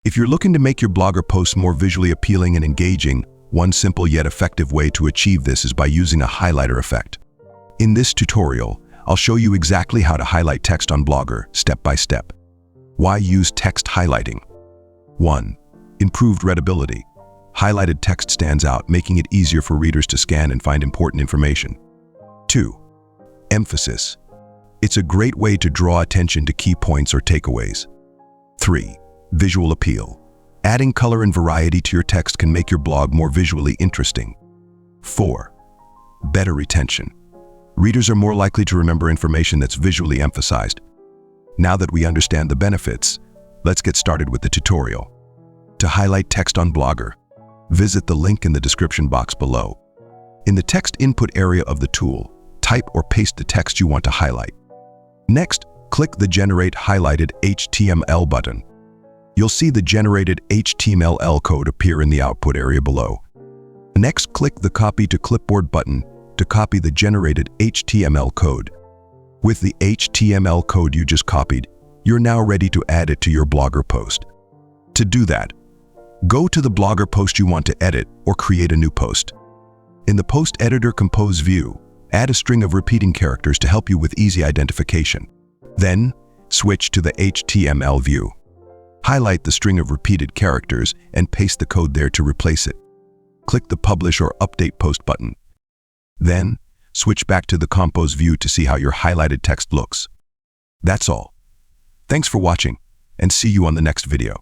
If you're looking to make your blogger posts more visually appealing and engaging, one simple yet effective way to achieve this is by using a highlighter effect. In this tutorial, I'll show you exactly how to highlight text on Blogger, step by step. Why use text highlighting? 1. Improved readability. Highlighted text stands out, making it easier for readers to scan and find important information. 2. Emphasis. It's a great way to draw attention to key points or takeaways. 3. Visual appeal. Adding color and variety to your text can make your blog more visually interesting. 4. Better retention. Readers are more likely to remember information that's visually emphasized. Now that we understand the benefits, let's get started with the tutorial. To highlight text on Blogger, visit the link in the description box below. In the text input area of the tool, type or paste the text you want to highlight. Next, click the Generate Highlighted HTML button. You'll see the generated HTML code appear in the output area below. Next, click the Copy to Clipboard button to copy the generated HTML code. With the HTML code you just copied, you're now ready to add it to your Blogger post. To do that, go to the Blogger post you want to edit or create a new post. In the Post Editor Compose view, add a string of repeating characters to help you with easy identification. Then, switch to the HTML view. Highlight the string of repeated characters and paste the code there to replace it. Click the Publish or Update Post button. Then, switch back to the Compose view to see how your highlighted text looks. That's all. Thanks for watching, and see you on the next video.